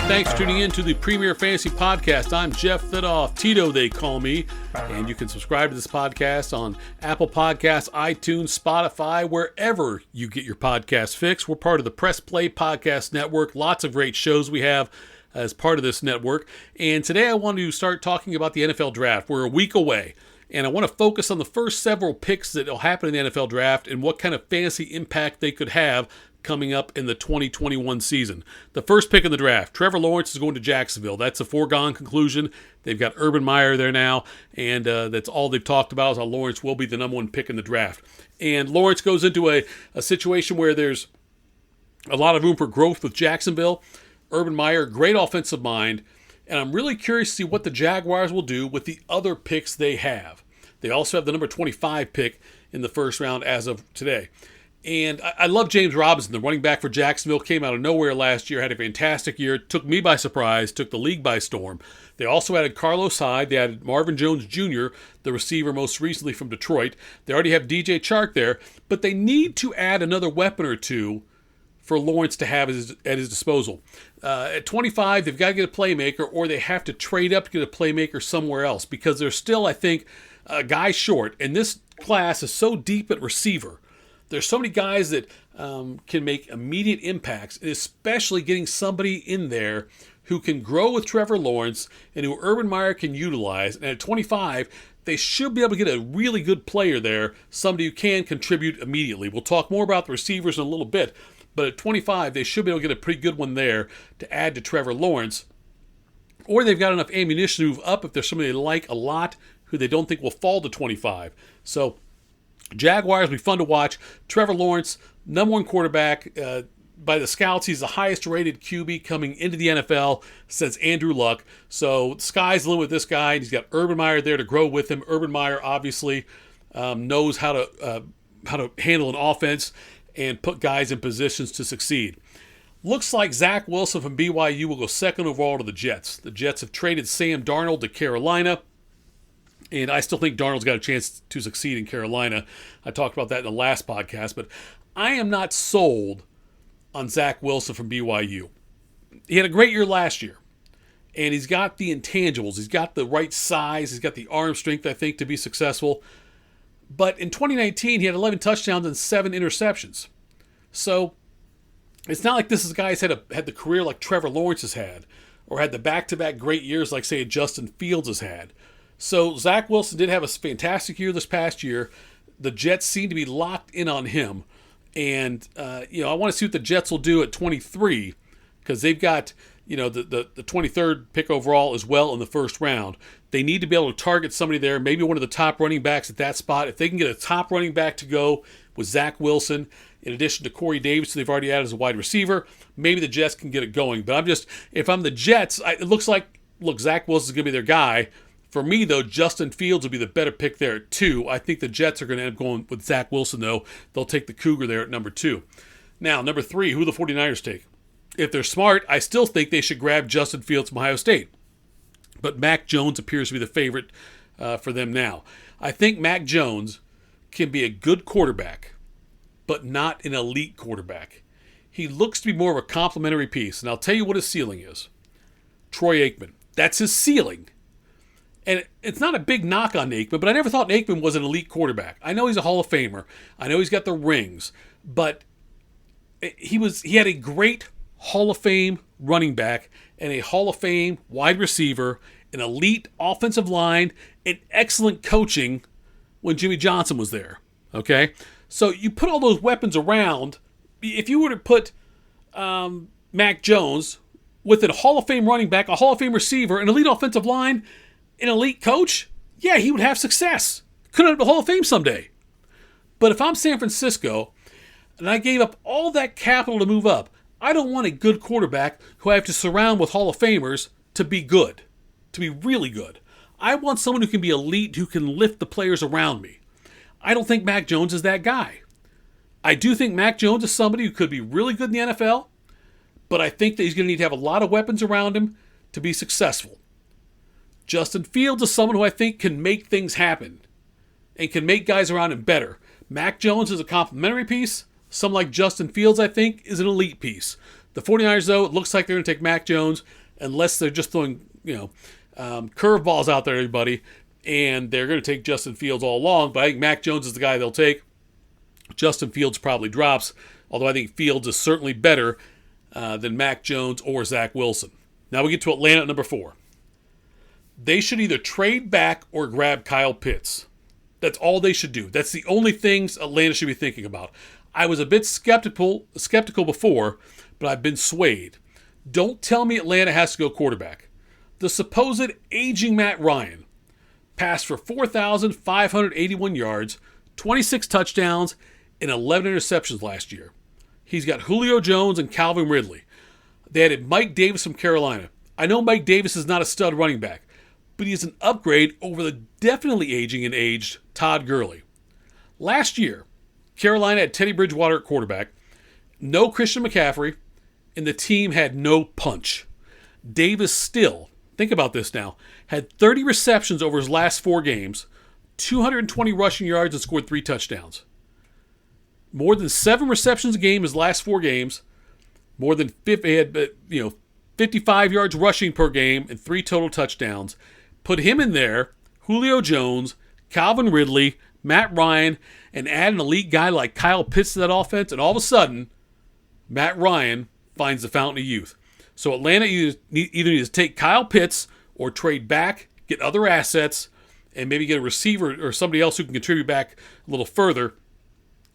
thanks for tuning in to the Premier Fantasy Podcast. I'm Jeff Thidoff, Tito they call me, and you can subscribe to this podcast on Apple Podcasts, iTunes, Spotify, wherever you get your podcast fix. We're part of the Press Play Podcast Network. Lots of great shows we have as part of this network, and today I want to start talking about the NFL Draft. We're a week away, and I want to focus on the first several picks that will happen in the NFL Draft and what kind of fantasy impact they could have coming up in the 2021 season. The first pick in the draft, Trevor Lawrence is going to Jacksonville. That's a foregone conclusion. They've got Urban Meyer there now, and that's all they've talked about is how Lawrence will be the number one pick in the draft. And Lawrence goes into a situation where there's a lot of room for growth with Jacksonville. Urban Meyer, great offensive mind, and I'm really curious to see what the Jaguars will do with the other picks they have. They also have the number 25 pick in the first round as of today. And I love James Robinson, the running back for Jacksonville, came out of nowhere last year, had a fantastic year, took me by surprise, took the league by storm. They also added Carlos Hyde. They added Marvin Jones Jr., the receiver most recently from Detroit. They already have DJ Chark there, but they need to add another weapon or two for Lawrence to have at his disposal. At 25, they've got to get a playmaker, or they have to trade up to get a playmaker somewhere else, because they're still, I think, a guy short. And this class is so deep at receiver. There's so many guys that can make immediate impacts, and especially getting somebody in there who can grow with Trevor Lawrence and who Urban Meyer can utilize. And at 25, they should be able to get a really good player there, somebody who can contribute immediately. We'll talk more about the receivers in a little bit, but at 25, they should be able to get a pretty good one there to add to Trevor Lawrence. Or they've got enough ammunition to move up if there's somebody they like a lot who they don't think will fall to 25. So Jaguars will be fun to watch. Trevor Lawrence, number one quarterback. By the scouts, he's the highest rated QB coming into the NFL since Andrew Luck. So the sky's the limit with this guy. He's got Urban Meyer there to grow with him. Urban Meyer obviously knows how to handle an offense and put guys in positions to succeed. Looks like Zach Wilson from BYU will go second overall to the Jets. The Jets have traded Sam Darnold to Carolina, and I still think Darnold's got a chance to succeed in Carolina. I talked about that in the last podcast, but I am not sold on Zach Wilson from BYU. He had a great year last year, and he's got the intangibles. He's got the right size. He's got the arm strength, I think, to be successful. But in 2019, he had 11 touchdowns and 7 interceptions. So it's not like this is guys had the career like Trevor Lawrence has had, or had the back-to-back great years like, say, Justin Fields has had. So Zach Wilson did have a fantastic year this past year. The Jets seem to be locked in on him. And, I want to see what the Jets will do at 23, because they've got, the 23rd pick overall as well in the first round. They need to be able to target somebody there, maybe one of the top running backs at that spot. If they can get a top running back to go with Zach Wilson, in addition to Corey Davis, who they've already added as a wide receiver, maybe the Jets can get it going. But if I'm the Jets, it looks like, Zach Wilson's going to be their guy. For me, though, Justin Fields will be the better pick there at 2. I think the Jets are going to end up going with Zach Wilson, though. They'll take the Cougar there at number 2. Now, number 3, who do the 49ers take? If they're smart, I still think they should grab Justin Fields from Ohio State. But Mac Jones appears to be the favorite for them now. I think Mac Jones can be a good quarterback, but not an elite quarterback. He looks to be more of a complementary piece, and I'll tell you what his ceiling is. Troy Aikman. That's his ceiling. And it's not a big knock on Aikman, but I never thought Aikman was an elite quarterback. I know he's a Hall of Famer. I know he's got the rings, but he had a great Hall of Fame running back and a Hall of Fame wide receiver, an elite offensive line, and excellent coaching when Jimmy Johnson was there. Okay? So you put all those weapons around. If you were to put Mac Jones with a Hall of Fame running back, a Hall of Fame receiver, an elite offensive line, an elite coach, yeah, he would have success. Could have been a Hall of Fame someday. But if I'm San Francisco and I gave up all that capital to move up, I don't want a good quarterback who I have to surround with Hall of Famers to be good, to be really good. I want someone who can be elite, who can lift the players around me. I don't think Mac Jones is that guy. I do think Mac Jones is somebody who could be really good in the NFL, but I think that he's going to need to have a lot of weapons around him to be successful. Justin Fields is someone who I think can make things happen and can make guys around him better. Mac Jones is a complementary piece. Someone like Justin Fields, I think, is an elite piece. The 49ers, though, it looks like they're going to take Mac Jones unless they're just throwing, curveballs out there, everybody, and they're going to take Justin Fields all along. But I think Mac Jones is the guy they'll take. Justin Fields probably drops, although I think Fields is certainly better than Mac Jones or Zach Wilson. Now we get to Atlanta at number 4. They should either trade back or grab Kyle Pitts. That's all they should do. That's the only things Atlanta should be thinking about. I was a bit skeptical before, but I've been swayed. Don't tell me Atlanta has to go quarterback. The supposed aging Matt Ryan passed for 4,581 yards, 26 touchdowns, and 11 interceptions last year. He's got Julio Jones and Calvin Ridley. They added Mike Davis from Carolina. I know Mike Davis is not a stud running back, but he's an upgrade over the definitely aging and aged Todd Gurley. Last year, Carolina had Teddy Bridgewater at quarterback, no Christian McCaffrey, and the team had no punch. Davis still, think about this now, had 30 receptions over his last 4 games, 220 rushing yards, and scored 3 touchdowns. More than 7 receptions a game his last 4 games, more than 55 yards rushing per game, and 3 total touchdowns. Put him in there, Julio Jones, Calvin Ridley, Matt Ryan, and add an elite guy like Kyle Pitts to that offense, and all of a sudden, Matt Ryan finds the fountain of youth. So Atlanta either needs to take Kyle Pitts or trade back, get other assets, and maybe get a receiver or somebody else who can contribute back a little further.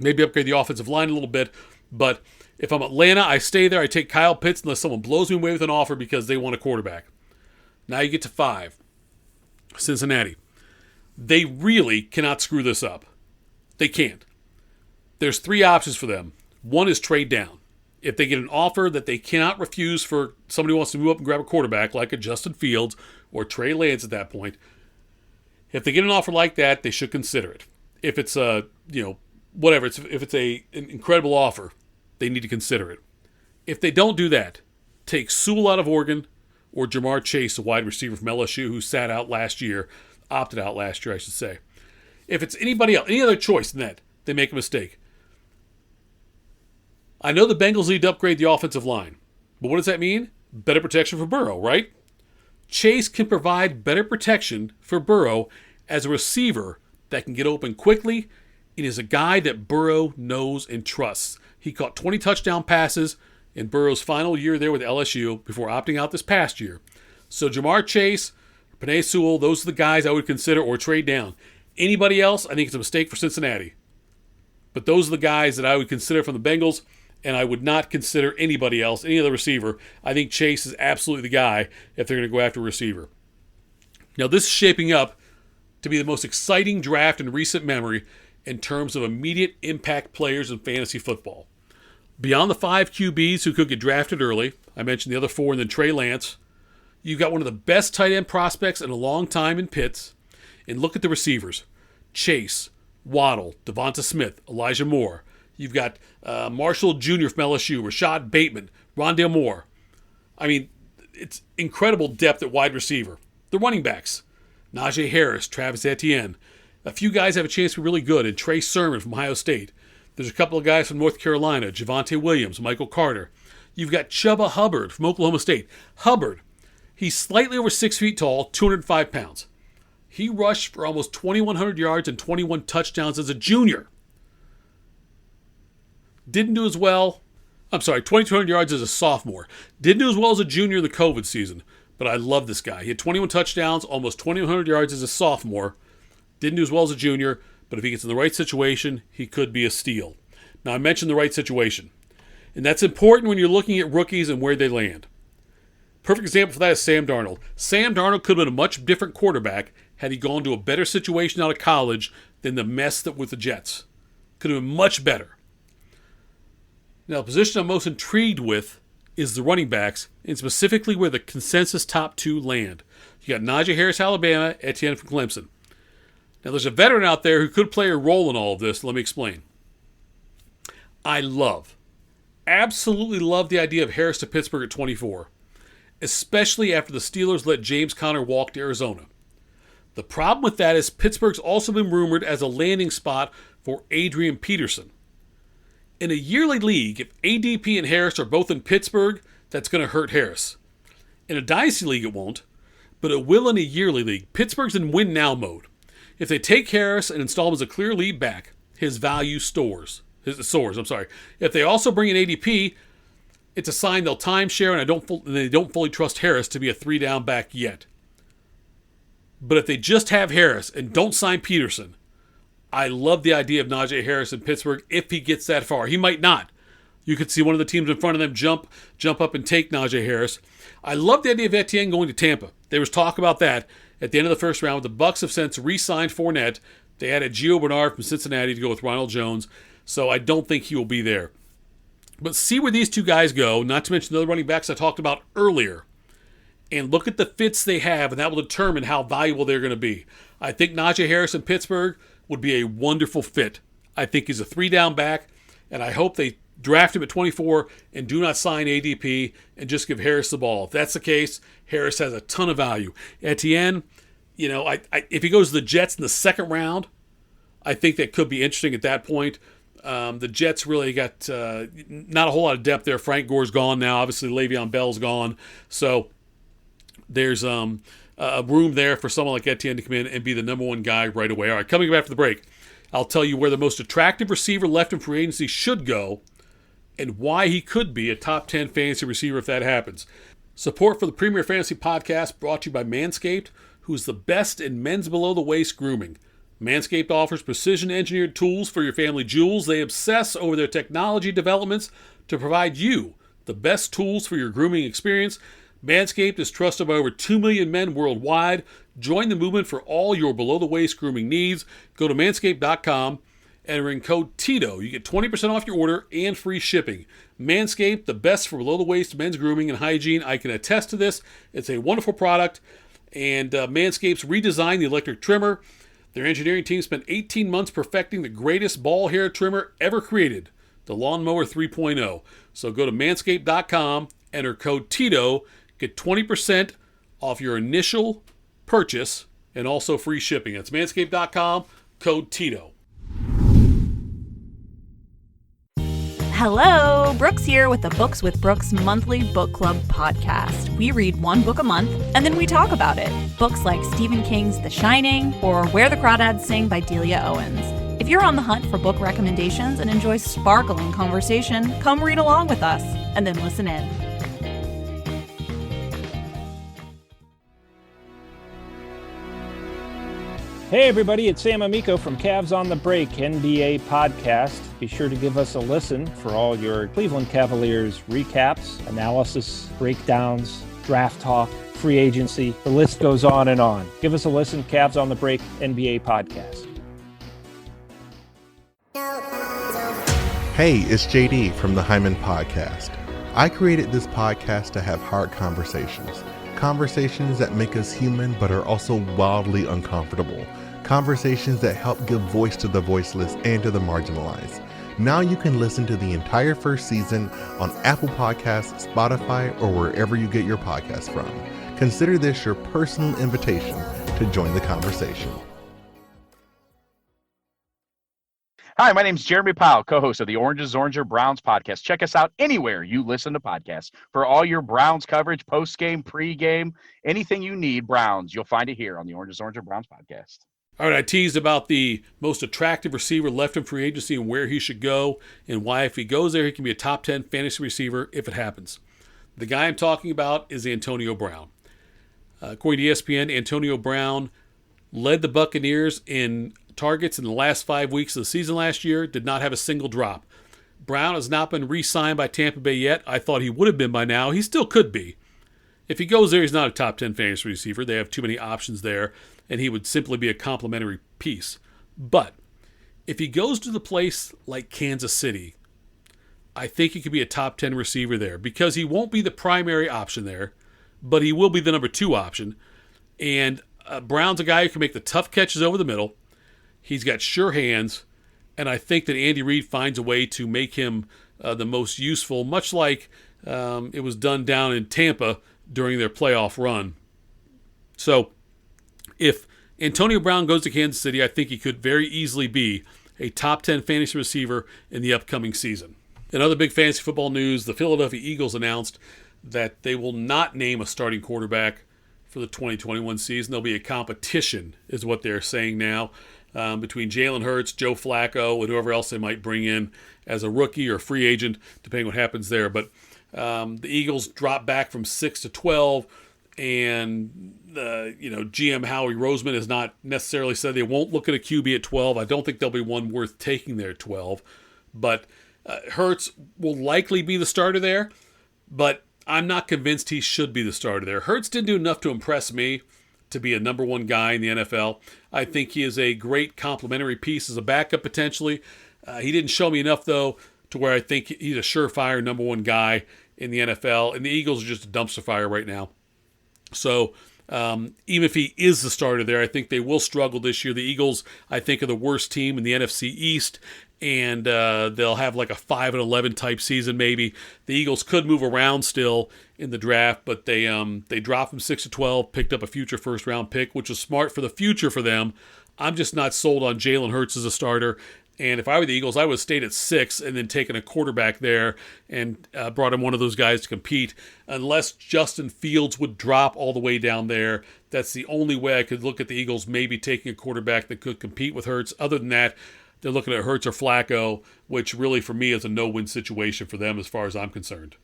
Maybe upgrade the offensive line a little bit. But if I'm Atlanta, I stay there. I take Kyle Pitts unless someone blows me away with an offer because they want a quarterback. Now you get to 5. Cincinnati. They really cannot screw this up. They can't. There's 3 options for them. One is trade down. If they get an offer that they cannot refuse for somebody who wants to move up and grab a quarterback like a Justin Fields or Trey Lance at that point, if they get an offer like that, they should consider it. If it's if it's an incredible offer, they need to consider it. If they don't do that, take Sewell out of Oregon or Jamar Chase, a wide receiver from LSU who opted out last year, I should say. If it's anybody else, any other choice than that, they make a mistake. I know the Bengals need to upgrade the offensive line, but what does that mean? Better protection for Burrow, right? Chase can provide better protection for Burrow as a receiver that can get open quickly and is a guy that Burrow knows and trusts. He caught 20 touchdown passes in Burrow's final year there with LSU before opting out this past year. So Jamar Chase, Penei Sewell, those are the guys I would consider or trade down. Anybody else, I think it's a mistake for Cincinnati. But those are the guys that I would consider from the Bengals, and I would not consider anybody else, any other receiver. I think Chase is absolutely the guy if they're going to go after a receiver. Now, this is shaping up to be the most exciting draft in recent memory in terms of immediate impact players in fantasy football. Beyond the 5 QBs who could get drafted early, I mentioned the other 4 and then Trey Lance, you've got one of the best tight end prospects in a long time in Pitts. And look at the receivers. Chase, Waddle, Devonta Smith, Elijah Moore. You've got Marshall Jr. from LSU, Rashad Bateman, Rondale Moore. I mean, it's incredible depth at wide receiver. The running backs, Najee Harris, Travis Etienne. A few guys have a chance to be really good, and Trey Sermon from Ohio State. There's a couple of guys from North Carolina, Javonte Williams, Michael Carter. You've got Chuba Hubbard from Oklahoma State. Hubbard, he's slightly over 6 feet tall, 205 pounds. He rushed for almost 2,100 yards and 21 touchdowns as a junior. Didn't do as well. 2,200 yards as a sophomore. Didn't do as well as a junior in the COVID season, but I love this guy. He had 21 touchdowns, almost 2,100 yards as a sophomore. Didn't do as well as a junior, but if he gets in the right situation, he could be a steal. Now, I mentioned the right situation, and that's important when you're looking at rookies and where they land. Perfect example for that is Sam Darnold. Sam Darnold could have been a much different quarterback had he gone to a better situation out of college than the mess that with the Jets. Could have been much better. Now, the position I'm most intrigued with is the running backs, and specifically where the consensus top 2 land. You got Najee Harris, Alabama, Etienne from Clemson. Now, there's a veteran out there who could play a role in all of this. Let me explain. I absolutely love the idea of Harris to Pittsburgh at 24, especially after the Steelers let James Conner walk to Arizona. The problem with that is Pittsburgh's also been rumored as a landing spot for Adrian Peterson. In a yearly league, if ADP and Harris are both in Pittsburgh, that's going to hurt Harris. In a dynasty league, it won't, but it will in a yearly league. Pittsburgh's in win-now mode. If they take Harris and install him as a clear lead back, his value soars. If they also bring in ADP, it's a sign they'll timeshare, and they don't fully trust Harris to be a 3-down back yet. But if they just have Harris and don't sign Peterson, I love the idea of Najee Harris in Pittsburgh if he gets that far. He might not. You could see one of the teams in front of them jump up and take Najee Harris. I love the idea of Etienne going to Tampa. There was talk about that at the end of the first round. The Bucs have since re-signed Fournette. They added Gio Bernard from Cincinnati to go with Ronald Jones, so I don't think he will be there. But see where these two guys go, not to mention the other running backs I talked about earlier, and look at the fits they have, and that will determine how valuable they're going to be. I think Najee Harris in Pittsburgh would be a wonderful fit. I think he's a 3-down back, and I hope they draft him at 24 and do not sign ADP and just give Harris the ball. If that's the case, Harris has a ton of value. Etienne, if he goes to the Jets in the second round, I think that could be interesting at that point. The Jets really got not a whole lot of depth there. Frank Gore's gone now. Obviously, Le'Veon Bell's gone. So there's a room there for someone like Etienne to come in and be the number one guy right away. All right, coming up after the break, I'll tell you where the most attractive receiver left in free agency should go and why he could be a top 10 fantasy receiver if that happens. Support for the Premier Fantasy Podcast brought to you by Manscaped, who's the best in men's below-the-waist grooming. Manscaped offers precision-engineered tools for your family jewels. They obsess over their technology developments to provide you the best tools for your grooming experience. Manscaped is trusted by over 2 million men worldwide. Join the movement for all your below-the-waist grooming needs. Go to manscaped.com. Enter in code TITO. You get 20% off your order and free shipping. Manscaped, the best for below-the-waist men's grooming and hygiene. I can attest to this. It's a wonderful product. And Manscaped's redesigned the electric trimmer. Their engineering team spent 18 months perfecting the greatest ball hair trimmer ever created, the Lawnmower 3.0. So go to manscaped.com, enter code TITO, get 20% off your initial purchase, and also free shipping. That's manscaped.com, code TITO. Hello, Brooks here with the Books with Brooks monthly book club podcast. We read one book a month and then we talk about it. Books like Stephen King's The Shining or Where the Crawdads Sing by Delia Owens. If you're on the hunt for book recommendations and enjoy sparkling conversation, come read along with us and then listen in. Hey everybody, it's Sam Amico from Cavs on the Break NBA podcast. Be sure to give us a listen for all your Cleveland Cavaliers recaps, analysis, breakdowns, draft talk, free agency. The list goes on and on. Give us a listen, Cavs on the Break NBA podcast. Hey, it's JD from the Hyman Podcast. I created this podcast to have hard conversations. Conversations that make us human but are also wildly uncomfortable. Conversations that help give voice to the voiceless and to the marginalized. Now you can listen to the entire first season on Apple Podcasts, Spotify, or wherever you get your podcasts from. Consider this your personal invitation to join the conversation. Hi, my name is Jeremy Powell, co-host of the Oranges, Oranger, Browns podcast. Check us out anywhere you listen to podcasts. For all your Browns coverage, post-game, pre-game, anything you need Browns, you'll find it here on the Oranges, Oranger, Browns podcast. All right, I teased about the most attractive receiver left in free agency and where he should go and why if he goes there, he can be a top 10 fantasy receiver if it happens. The guy I'm talking about is Antonio Brown. According to ESPN, Antonio Brown led the Buccaneers in targets in the last 5 weeks of the season last year, did not have a single drop. Brown has not been re-signed by Tampa Bay yet. I thought he would have been by now. He still could be. If he goes there, he's not a top 10 fantasy receiver. They have too many options there, and he would simply be a complimentary piece. But if he goes to the place like Kansas City, I think he could be a top 10 receiver there because he won't be the primary option there, but he will be the number 2 option. And Brown's a guy who can make the tough catches over the middle. He's got sure hands, and I think that Andy Reid finds a way to make him the most useful, much like it was done down in Tampa during their playoff run. So if Antonio Brown goes to Kansas City, I think he could very easily be a top 10 fantasy receiver in the upcoming season. In other big fantasy football news, the Philadelphia Eagles announced that they will not name a starting quarterback for the 2021 season. There'll be a competition, is what they're saying now, between Jalen Hurts, Joe Flacco, and whoever else they might bring in as a rookie or free agent, depending what happens there. But the Eagles dropped back from 6 to 12, and GM Howie Roseman has not necessarily said they won't look at a QB at 12. I don't think there'll be one worth taking there at 12. But Hurts will likely be the starter there, but I'm not convinced he should be the starter there. Hurts didn't do enough to impress me to be a number one guy in the NFL. I think he is a great complementary piece as a backup potentially. He didn't show me enough, though, to where I think he's a surefire number one guy in the NFL. And the Eagles are just a dumpster fire right now. So even if he is the starter there, I think they will struggle this year. The Eagles, I think, are the worst team in the NFC East, and they'll have like a 5-11 type season maybe. The Eagles could move around still in the draft, but they dropped from 6 to 12, picked up a future first-round pick, which was smart for the future for them. I'm just not sold on Jalen Hurts as a starter. And if I were the Eagles, I would have stayed at 6 and then taken a quarterback there and brought in one of those guys to compete. Unless Justin Fields would drop all the way down there, that's the only way I could look at the Eagles maybe taking a quarterback that could compete with Hurts. Other than that, they're looking at Hurts or Flacco, which really for me is a no-win situation for them as far as I'm concerned.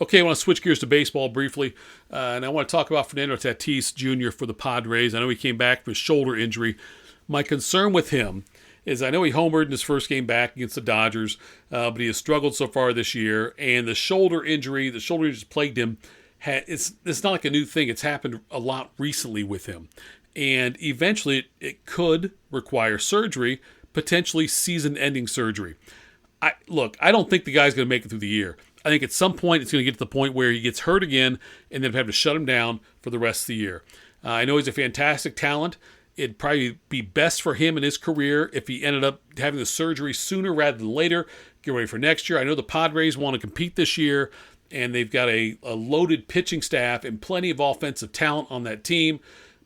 Okay, I want to switch gears to baseball briefly, and I want to talk about Fernando Tatis Jr. for the Padres. I know he came back from his shoulder injury. My concern with him is I know he homered in his first game back against the Dodgers, but he has struggled so far this year, and the shoulder injury just plagued him. It's not like a new thing. It's happened a lot recently with him, and eventually it could require surgery, potentially season-ending surgery. I don't think the guy's going to make it through the year. I think at some point it's going to get to the point where he gets hurt again and then have to shut him down for the rest of the year. I know he's a fantastic talent. It'd probably be best for him in his career if he ended up having the surgery sooner rather than later. Get ready for next year. I know the Padres want to compete this year, and they've got a loaded pitching staff and plenty of offensive talent on that team.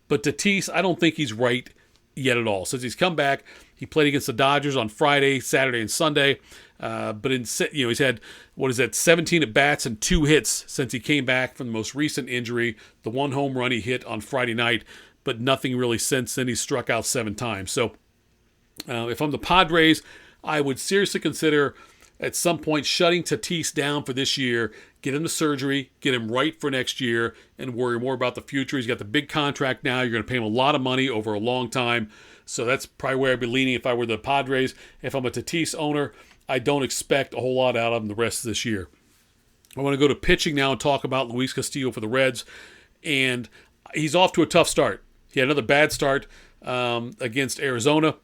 But Tatis, I don't think he's right yet at all. Since he's come back, he played against the Dodgers on Friday, Saturday, and Sunday. But he's had 17 at bats and 2 hits since he came back from the most recent injury. The 1 home run he hit on Friday night, but nothing really since then. He's struck out 7 times. So if I'm the Padres, I would seriously consider at some point shutting Tatis down for this year, get him to surgery, get him right for next year, and worry more about the future. He's got the big contract now. You're going to pay him a lot of money over a long time. So that's probably where I'd be leaning if I were the Padres. If I'm a Tatis owner, I don't expect a whole lot out of him the rest of this year. I want to go to pitching now and talk about Luis Castillo for the Reds. And he's off to a tough start. He had another bad start against Arizona.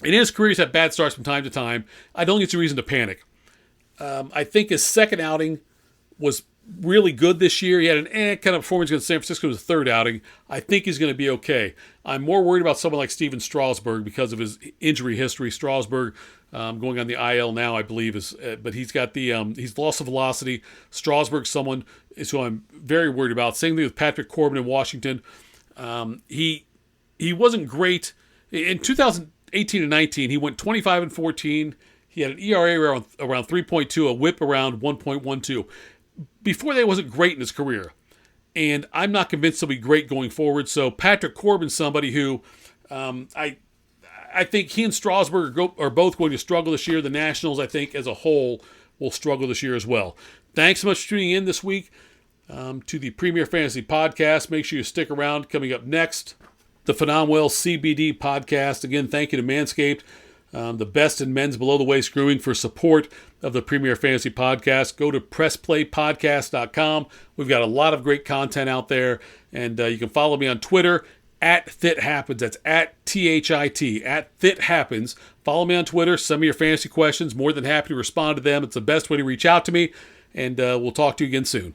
In his career, he's had bad starts from time to time. I don't think it's a reason to panic. I think his second outing was really good this year. He had an kind of performance against San Francisco in his third outing. I think he's going to be okay. I'm more worried about someone like Steven Strasburg because of his injury history. Strasburg going on the IL now, I believe, but he's got he's lost the velocity. Strasburg's someone who I'm very worried about. Same thing with Patrick Corbin in Washington. He wasn't great in 2018 and 19. He went 25 and 14. He had an ERA around 3.2, a WHIP around 1.12. Before that, he wasn't great in his career, and I'm not convinced he'll be great going forward. So Patrick Corbin's somebody who I think he and Strasburg are both going to struggle this year. The Nationals, I think, as a whole, will struggle this year as well. Thanks so much for tuning in this week to the Premier Fantasy Podcast. Make sure you stick around. Coming up next, the Phenomenal CBD Podcast. Again, thank you to Manscaped, the best in men's below-the-waist grooming, for support of the Premier Fantasy Podcast. Go to PressPlayPodcast.com. We've got a lot of great content out there, and you can follow me on Twitter at ThitHappens. That's at THIT, at ThitHappens. Follow me on Twitter. Send me your fantasy questions. More than happy to respond to them. It's the best way to reach out to me, and we'll talk to you again soon.